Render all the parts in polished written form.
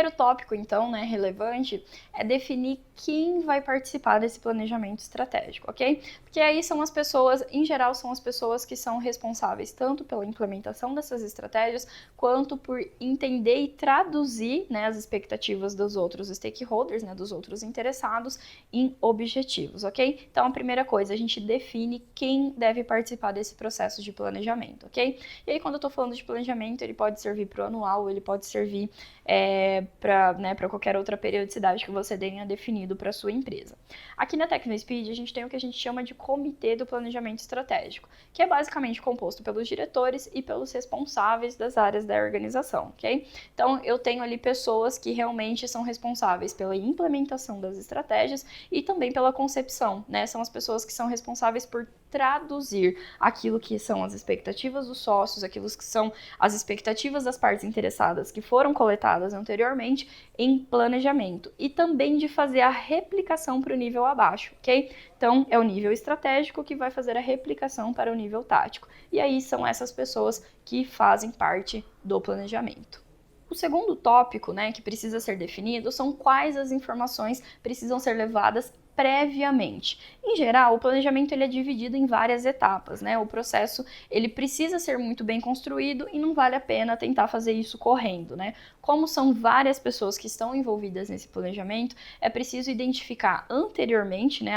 primeiro tópico, então, né, relevante, é definir quem vai participar desse planejamento estratégico, ok? Porque aí são as pessoas, em geral, são as pessoas que são responsáveis tanto pela implementação dessas estratégias, quanto por entender e traduzir, né, as expectativas dos outros stakeholders, né, dos outros interessados, em objetivos, ok? Então, a primeira coisa, a gente define quem deve participar desse processo de planejamento, ok? E aí, quando eu tô falando de planejamento, ele pode servir para o anual, ele pode servir para qualquer outra periodicidade que você tenha definido para sua empresa. Aqui na TecnoSpeed, a gente tem o que a gente chama de Comitê do Planejamento Estratégico, que é basicamente composto pelos diretores e pelos responsáveis das áreas da organização, ok? Então, eu tenho ali pessoas que realmente são responsáveis pela implementação das estratégias e também pela concepção, né? São as pessoas que são responsáveis por traduzir aquilo que são as expectativas dos sócios, aquilo que são as expectativas das partes interessadas que foram coletadas anteriormente em planejamento e também de fazer a replicação para o nível abaixo, ok? Então, é o nível estratégico que vai fazer a replicação para o nível tático. E aí são essas pessoas que fazem parte do planejamento. O segundo tópico, né, que precisa ser definido são quais as informações precisam ser levadas previamente. Em geral, o planejamento ele é dividido em várias etapas, né? O processo ele precisa ser muito bem construído e não vale a pena tentar fazer isso correndo, né? Como são várias pessoas que estão envolvidas nesse planejamento, é preciso identificar anteriormente, né,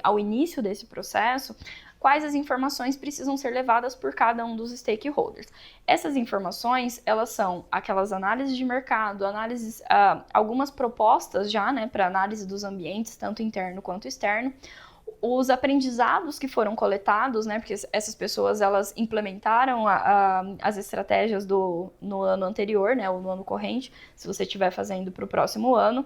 ao início desse processo, quais as informações precisam ser levadas por cada um dos stakeholders. Essas informações, elas são aquelas análises de mercado, análises, algumas propostas já, né, para análise dos ambientes, tanto interno quanto externo, os aprendizados que foram coletados, né, porque essas pessoas, elas implementaram as estratégias no ano anterior, né, ou no ano corrente, se você estiver fazendo para o próximo ano.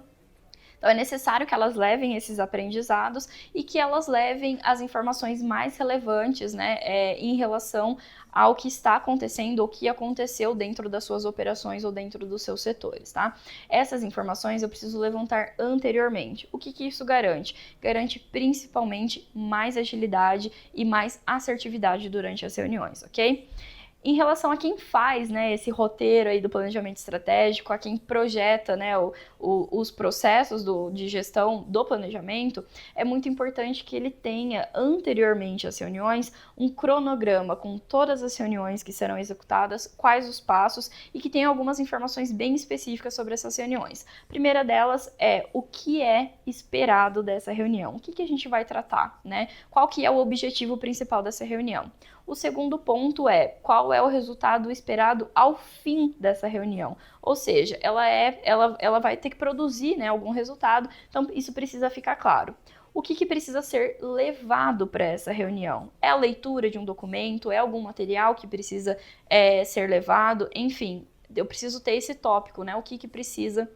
Então, é necessário que elas levem esses aprendizados e que elas levem as informações mais relevantes, né, em relação ao que está acontecendo ou que aconteceu dentro das suas operações ou dentro dos seus setores, tá? Essas informações eu preciso levantar anteriormente. O que isso garante? Garante principalmente mais agilidade e mais assertividade durante as reuniões, ok? Em relação a quem faz, né, esse roteiro aí do planejamento estratégico, a quem projeta, né, os processos de gestão do planejamento, é muito importante que ele tenha anteriormente às reuniões um cronograma com todas as reuniões que serão executadas, quais os passos e que tenha algumas informações bem específicas sobre essas reuniões. A primeira delas é o que é esperado dessa reunião, o que a gente vai tratar, né? Qual que é o objetivo principal dessa reunião? O segundo ponto é qual é o resultado esperado ao fim dessa reunião. Ou seja, ela vai ter que produzir, né, algum resultado, então isso precisa ficar claro. O que precisa ser levado para essa reunião? É a leitura de um documento? É algum material que precisa ser levado? Enfim, eu preciso ter esse tópico, né? O que precisa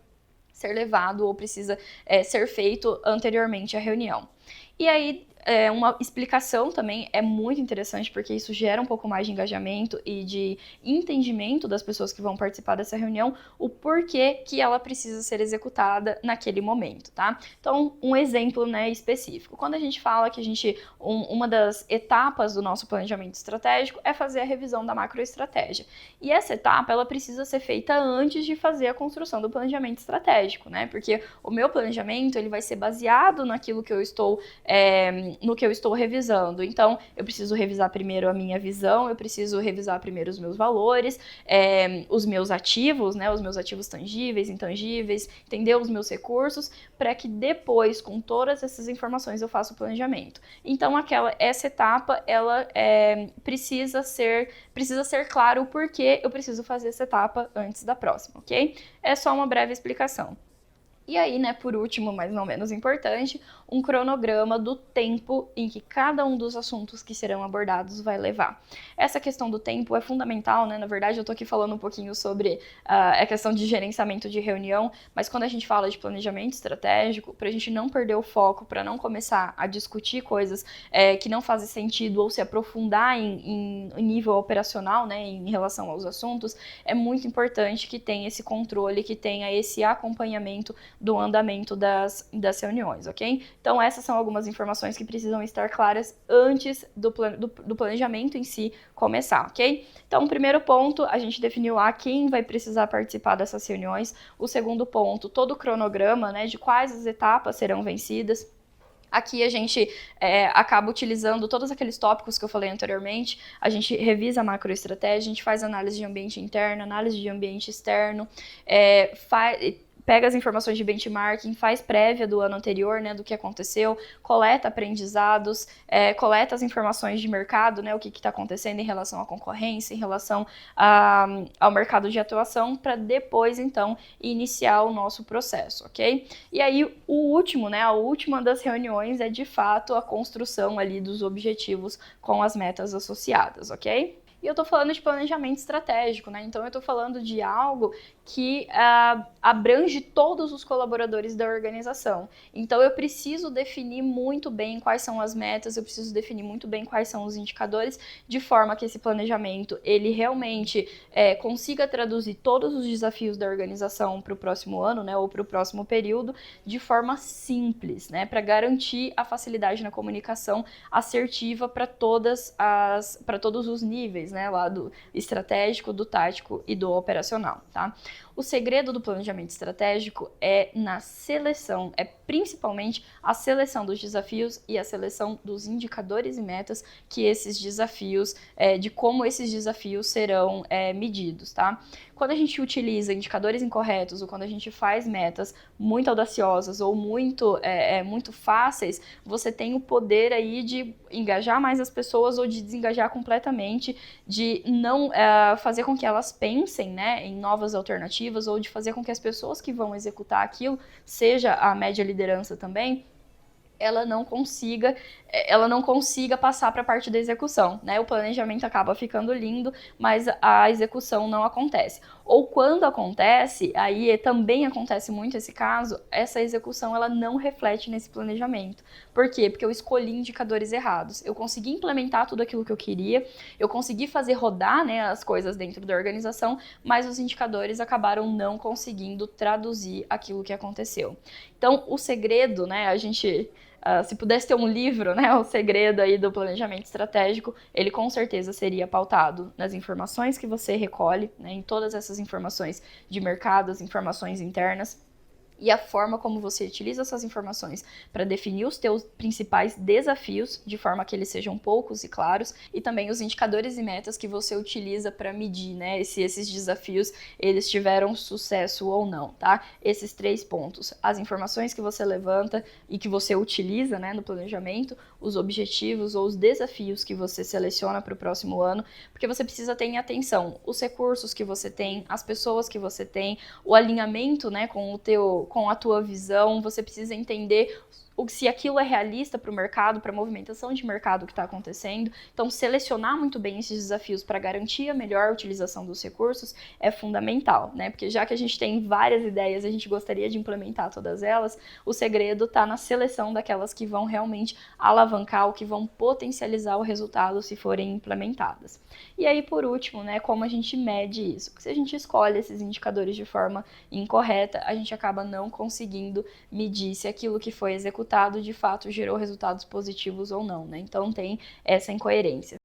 ser levado ou precisa ser feito anteriormente à reunião. E aí, uma explicação também é muito interessante, porque isso gera um pouco mais de engajamento e de entendimento das pessoas que vão participar dessa reunião, o porquê que ela precisa ser executada naquele momento, tá? Então, um exemplo, né, específico. Quando a gente fala que uma das etapas do nosso planejamento estratégico é fazer a revisão da macroestratégia. E essa etapa, ela precisa ser feita antes de fazer a construção do planejamento estratégico, né? Porque o meu planejamento, ele vai ser baseado naquilo que eu estou no que eu estou revisando. Então, eu preciso revisar primeiro a minha visão, eu preciso revisar primeiro os meus valores, os meus ativos, né, os meus ativos tangíveis, intangíveis, entender os meus recursos, para que depois, com todas essas informações, eu faça o planejamento. Então, essa etapa, ela precisa ser claro o porquê eu preciso fazer essa etapa antes da próxima, ok? É só uma breve explicação. E aí, né, por último, mas não menos importante, um cronograma do tempo em que cada um dos assuntos que serão abordados vai levar. Essa questão do tempo é fundamental, né? Na verdade, eu tô aqui falando um pouquinho sobre a questão de gerenciamento de reunião, mas quando a gente fala de planejamento estratégico, para a gente não perder o foco, para não começar a discutir coisas que não fazem sentido ou se aprofundar em nível operacional, né, em relação aos assuntos, é muito importante que tenha esse controle, que tenha esse acompanhamento do andamento das reuniões, ok? Então, essas são algumas informações que precisam estar claras antes do planejamento em si começar, ok? Então, o primeiro ponto, a gente definiu lá quem vai precisar participar dessas reuniões. O segundo ponto, todo o cronograma, né, de quais as etapas serão vencidas. Aqui a gente acaba utilizando todos aqueles tópicos que eu falei anteriormente, a gente revisa a macroestratégia, a gente faz análise de ambiente interno, análise de ambiente externo, pega as informações de benchmarking, faz prévia do ano anterior, né, do que aconteceu, coleta aprendizados, coleta as informações de mercado, né, o que está acontecendo em relação à concorrência, em relação ao mercado de atuação, para depois, então, iniciar o nosso processo, ok? E aí, o último, né, a última das reuniões é, de fato, a construção ali dos objetivos com as metas associadas, ok? E eu tô falando de planejamento estratégico, né? Então eu tô falando de algo que abrange todos os colaboradores da organização. Então eu preciso definir muito bem quais são as metas, eu preciso definir muito bem quais são os indicadores, de forma que esse planejamento ele realmente consiga traduzir todos os desafios da organização para o próximo ano, né, ou para o próximo período, de forma simples, né, para garantir a facilidade na comunicação assertiva para todos os níveis, né, lá do estratégico, do tático e do operacional, tá? O segredo do planejamento estratégico é na seleção, é principalmente a seleção dos desafios e a seleção dos indicadores e metas que esses desafios, de como esses desafios serão medidos, tá? Quando a gente utiliza indicadores incorretos ou quando a gente faz metas muito audaciosas ou muito fáceis, você tem o poder aí de engajar mais as pessoas ou de desengajar completamente, de não fazer com que elas pensem, né, em novas alternativas ou de fazer com que as pessoas que vão executar aquilo, seja a média liderança também, ela não consiga passar para a parte da execução, né? O planejamento acaba ficando lindo, mas a execução não acontece. Ou quando acontece, aí também acontece muito esse caso, essa execução ela não reflete nesse planejamento. Por quê? Porque eu escolhi indicadores errados. Eu consegui implementar tudo aquilo que eu queria, eu consegui fazer rodar, né, as coisas dentro da organização, mas os indicadores acabaram não conseguindo traduzir aquilo que aconteceu. Então, o segredo, né, a gente... se pudesse ter um livro, né, o segredo aí do planejamento estratégico, ele com certeza seria pautado nas informações que você recolhe, né, em todas essas informações de mercado, as informações internas, e a forma como você utiliza essas informações para definir os teus principais desafios, de forma que eles sejam poucos e claros, e também os indicadores e metas que você utiliza para medir, né, se esses desafios eles tiveram sucesso ou não, tá? Esses 3 pontos, as informações que você levanta e que você utiliza, né, no planejamento, os objetivos ou os desafios que você seleciona para o próximo ano, porque você precisa ter em atenção os recursos que você tem, as pessoas que você tem, o alinhamento, né, com a tua visão, você precisa entender se aquilo é realista para o mercado, para a movimentação de mercado que está acontecendo. Então, selecionar muito bem esses desafios para garantir a melhor utilização dos recursos é fundamental, né? Porque já que a gente tem várias ideias, a gente gostaria de implementar todas elas, o segredo está na seleção daquelas que vão realmente alavancar ou que vão potencializar o resultado se forem implementadas. E aí, por último, né, como a gente mede isso? Porque se a gente escolhe esses indicadores de forma incorreta, a gente acaba não conseguindo medir se aquilo que foi executado de fato gerou resultados positivos ou não, né? Então tem essa incoerência.